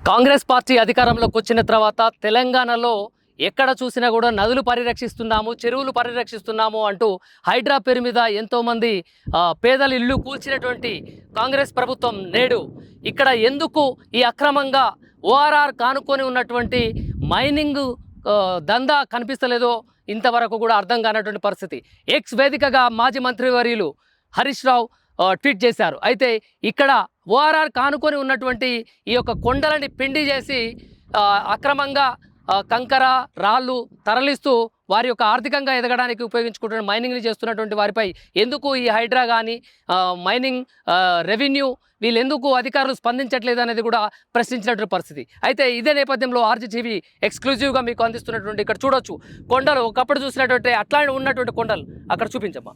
Congress party అధికారంలోకి వచ్చిన తర్వాత తెలంగాణలో ఎక్కడ చూసినా కూడా నదులు పరిరక్షిస్తున్నాము, చెరువులు పరిరక్షిస్తున్నాము అంటూ హైడ్రా పేరు మీద ఎంతోమంది పేదల ఇల్లు కూల్చినటువంటి కాంగ్రెస్ ప్రభుత్వం నేడు ఇక్కడ ఎందుకు ఈ అక్రమంగా ఓఆర్ఆర్ కానుకొని ఉన్నటువంటి మైనింగ్ దందా కనిపిస్తలేదో ఇంతవరకు కూడా అర్థం కానటువంటి పరిస్థితి. ఎక్స్ వేదికగా మాజీ మంత్రివర్యులు హరీష్ రావు ట్వీట్ చేశారు. అయితే ఇక్కడ ఓఆర్ఆర్ కానుకొని ఉన్నటువంటి ఈ యొక్క కొండలని పిండి చేసి అక్రమంగా కంకర రాళ్ళు తరలిస్తూ వారి యొక్క ఆర్థికంగా ఎదగడానికి ఉపయోగించుకుంటున్న మైనింగ్ని చేస్తున్నటువంటి వారిపై ఎందుకు ఈ హైడ్రా కానీ మైనింగ్ రెవెన్యూ వీళ్ళెందుకు అధికారులు స్పందించట్లేదు అనేది కూడా ప్రశ్నించినటువంటి పరిస్థితి. అయితే ఇదే నేపథ్యంలో ఆర్జీటీవీ ఎక్స్క్లూజివ్గా మీకు అందిస్తున్నటువంటి ఇక్కడ చూడొచ్చు కొండలు, ఒకప్పుడు చూసినటువంటి అట్లానే ఉన్నటువంటి కొండలు అక్కడ చూపించమ్మా.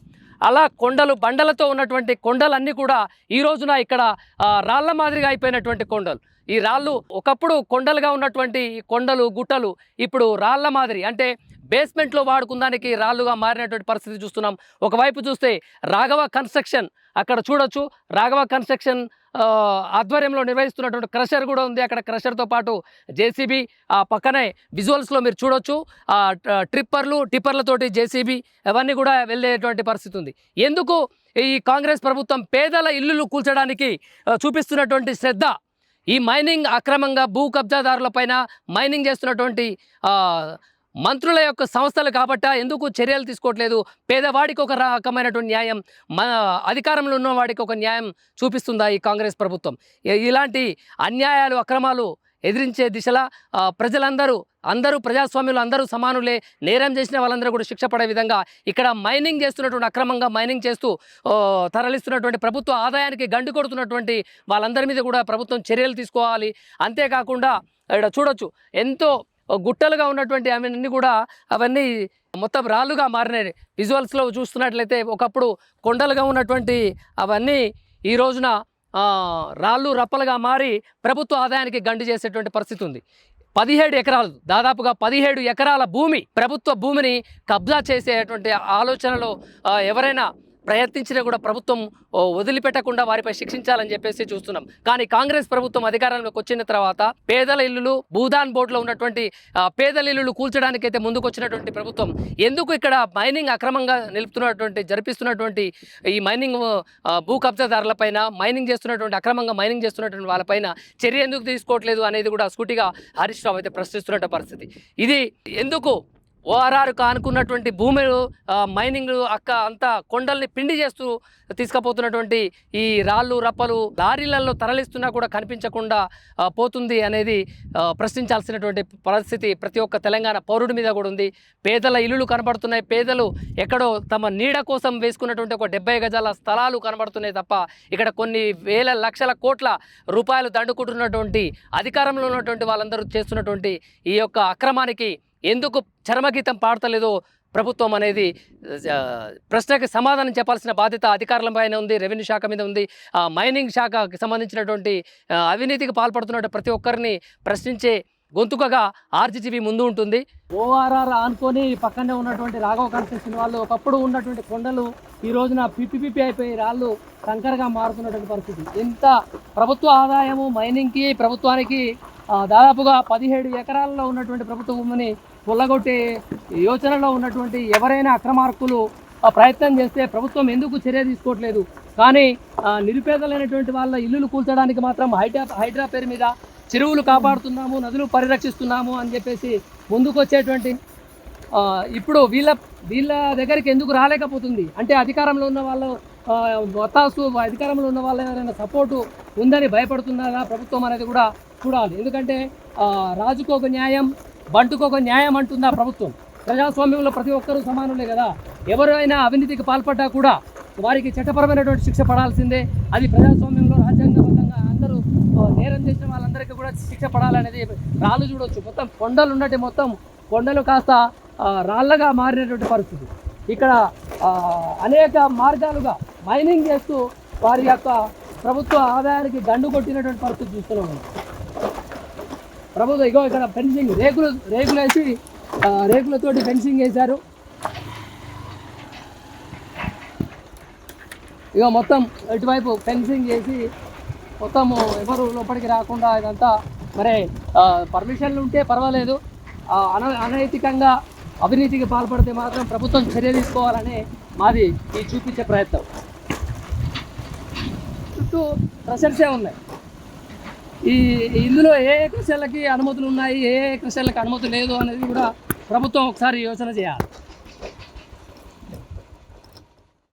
అలా కొండలు బండలతో ఉన్నటువంటి కొండలన్నీ కూడా ఈ రోజున ఇక్కడ రాళ్ల మాదిరిగా అయిపోయినటువంటి కొండలు. ఈ రాళ్ళు ఒకప్పుడు కొండలుగా ఉన్నటువంటి కొండలు గుట్టలు ఇప్పుడు రాళ్ల మాదిరి అంటే బేస్మెంట్లో వాడుకుందానికి రాళ్ళుగా మారినటువంటి పరిస్థితి చూస్తున్నాం. ఒకవైపు చూస్తే రాఘవ కన్స్ట్రక్షన్ అక్కడ చూడొచ్చు, రాఘవ కన్స్ట్రక్షన్ ఆధ్వర్యంలో నిర్వహిస్తున్నటువంటి క్రషర్ కూడా ఉంది. అక్కడ క్రషర్తో పాటు జేసీబీ పక్కనే విజువల్స్లో మీరు చూడొచ్చు. టిప్పర్లతోటి జేసీబీ అవన్నీ కూడా వెళ్ళేటువంటి పరిస్థితి ఉంది. ఎందుకు ఈ కాంగ్రెస్ ప్రభుత్వం పేదల ఇల్లులు కూల్చడానికి చూపిస్తున్నటువంటి శ్రద్ధ, ఈ మైనింగ్ అక్రమంగా భూ కబ్జాదారులపైన మైనింగ్ చేస్తున్నటువంటి మంత్రుల యొక్క సంస్థలు కాబట్టి ఎందుకు చర్యలు తీసుకోవట్లేదు? పేదవాడికి ఒక రకమైనటువంటి న్యాయం, అధికారంలో ఉన్న వాడికి ఒక న్యాయం చూపిస్తుందా ఈ కాంగ్రెస్ ప్రభుత్వం? ఇలాంటి అన్యాయాలు అక్రమాలు ఎదిరించే దిశలా అందరూ ప్రజాస్వామ్యంలో అందరూ సమానులే, నేరం చేసిన వాళ్ళందరూ కూడా శిక్ష పడే విధంగా ఇక్కడ మైనింగ్ చేస్తున్నటువంటి అక్రమంగా మైనింగ్ చేస్తూ తరలిస్తున్నటువంటి ప్రభుత్వ ఆదాయానికి గండి కొడుతున్నటువంటి వాళ్ళందరి మీద కూడా ప్రభుత్వం చర్యలు తీసుకోవాలి. అంతేకాకుండా ఇక్కడ చూడొచ్చు ఎంతో గుట్టలుగా ఉన్నటువంటి అవన్నీ మొత్తం రాళ్ళుగా మారినాయి. విజువల్స్లో చూస్తున్నట్లయితే ఒకప్పుడు కొండలుగా ఉన్నటువంటి అవన్నీ ఈ రోజున రాళ్ళు రప్పలుగా మారి ప్రభుత్వ ఆదాయానికి గండి చేసేటువంటి పరిస్థితి ఉంది. 17 ఎకరాలు, దాదాపుగా 17 ఎకరాల ప్రభుత్వ భూమిని కబ్జా చేసేటువంటి ఆలోచనలో ఎవరైనా ప్రయత్నించినా కూడా ప్రభుత్వం వదిలిపెట్టకుండా వారిపై శిక్షించాలని చెప్పేసి చూస్తున్నాం. కానీ కాంగ్రెస్ ప్రభుత్వం అధికారంలోకి వచ్చిన తర్వాత పేదల ఇల్లులు, భూదాన్ బోర్డులో ఉన్నటువంటి పేదల ఇల్లులు కూల్చడానికైతే ముందుకు వచ్చినటువంటి ప్రభుత్వం ఎందుకు ఇక్కడ మైనింగ్ అక్రమంగా జరిపిస్తున్నటువంటి ఈ మైనింగ్ భూ కబ్జాదారులపైన, అక్రమంగా మైనింగ్ చేస్తున్నటువంటి వాళ్ళపైన చర్య ఎందుకు తీసుకోవట్లేదు అనేది కూడా సూటిగా హరీష్ రావు అయితే ప్రశ్నిస్తున్న పరిస్థితి. ఇది ఎందుకు ఓఆర్ఆర్ కానుకున్నటువంటి భూమిలో మైనింగ్ అంతా కొండల్ని పిండి చేస్తూ తీసుకుపోతున్నటువంటి ఈ రాళ్ళు రప్పలు లారీలలో తరలిస్తున్నా కూడా కనిపించకుండా పోతుంది అనేది ప్రశ్నించాల్సినటువంటి పరిస్థితి ప్రతి ఒక్క తెలంగాణ పౌరుడి మీద కూడా ఉంది. పేదల ఇల్లులు కనబడుతున్నాయి, పేదలు ఎక్కడో తమ నీడ కోసం వేసుకున్నటువంటి ఒక 70 గజాల స్థలాలు కనబడుతున్నాయి తప్ప ఇక్కడ కొన్ని వేల లక్షల కోట్ల రూపాయలు దండుకుంటున్నటువంటి అధికారంలో ఉన్నటువంటి వాళ్ళందరూ చేస్తున్నటువంటి ఈ యొక్క అక్రమానికి ఎందుకు చరమగీతం పాడతలేదో ప్రభుత్వం అనేది ప్రశ్నకి సమాధానం చెప్పాల్సిన బాధ్యత అధికారులపైన ఉంది, రెవెన్యూ శాఖ మీద ఉంది. మైనింగ్ శాఖకి సంబంధించినటువంటి అవినీతికి పాల్పడుతున్న ప్రతి ఒక్కరిని ప్రశ్నించే గొంతుకగా ఆర్జీటీవీ ముందు ఉంటుంది. ఓఆర్ఆర్ ఆనుకొని పక్కనే ఉన్నటువంటి రాఘవ కన్స్ట్రక్షన్ వాళ్ళు ఒకప్పుడు ఉన్నటువంటి కొండలు ఈ రోజున పిపి అయిపోయి రాళ్ళు కంకరగా మారుతున్నటువంటి పరిస్థితి. ఎంత ప్రభుత్వ ఆదాయము మైనింగ్కి ప్రభుత్వానికి దాదాపుగా 17 ఎకరాల్లో ఉన్నటువంటి ప్రభుత్వ భూమిని కొల్లగొట్టే యోచనలో ఉన్నటువంటి ఎవరైనా అక్రమార్కులు ప్రయత్నం చేస్తే ప్రభుత్వం ఎందుకు చర్య తీసుకోవట్లేదు? కానీ నిరుపేదలైనటువంటి వాళ్ళ ఇల్లులు కూల్చడానికి మాత్రం హైడ్రా పేరు మీద చెరువులు కాపాడుతున్నాము, నదులు పరిరక్షిస్తున్నాము అని చెప్పేసి ముందుకు వచ్చేటువంటి ఇప్పుడు వీళ్ళ దగ్గరికి ఎందుకు రాలేకపోతుంది అంటే అధికారంలో ఉన్న వాళ్ళు అధికారంలో ఉన్న వాళ్ళ ఎవరైనా సపోర్టు ఉందని భయపడుతున్నారా ప్రభుత్వం అనేది కూడా చూడాలి. ఎందుకంటే రాజుకు ఒక న్యాయం, బంటుకు ఒక న్యాయం అంటుందా ప్రభుత్వం? ప్రజాస్వామ్యంలో ప్రతి ఒక్కరూ సమానులే కదా. ఎవరైనా అవినీతికి పాల్పడ్డా కూడా వారికి చట్టపరమైనటువంటి శిక్ష పడాల్సిందే. అది ప్రజాస్వామ్యంలో రాజ్యాంగబద్ధంగా అందరూ నేరం చేసిన వాళ్ళందరికీ కూడా శిక్ష పడాలనేది. రాళ్ళు చూడవచ్చు, మొత్తం కొండలు ఉన్నట్టు మొత్తం కొండలు కాస్త రాళ్ళగా మారినటువంటి పరిస్థితి. ఇక్కడ అనేక మార్గాలుగా మైనింగ్ చేస్తూ వారి యొక్క ప్రభుత్వ ఆదాయానికి దండు కొట్టినటువంటి పరిస్థితి చూస్తున్నాం. ప్రభుత్వం ఇక్కడ ఫెన్సింగ్ రేకులేసి రేకులతోటి ఫెన్సింగ్ వేశారు. మొత్తం ఇటువైపు ఫెన్సింగ్ చేసి మొత్తము ఎవరు లోపలికి రాకుండా ఇదంతా మరి పర్మిషన్లు ఉంటే పర్వాలేదు, అనైతికంగా అవినీతికి పాల్పడితే మాత్రం ప్రభుత్వం చర్య తీసుకోవాలని మాది ఈ చూపించే ప్రయత్నం. చుట్టూ క్రషర్సే ఉన్నాయి. ఇందులో ఏ క్రషర్లకి అనుమతులు ఉన్నాయి, ఏ క్రషర్లకి అనుమతి లేదు అనేది కూడా ప్రభుత్వం ఒకసారి యోచన చేయాలి.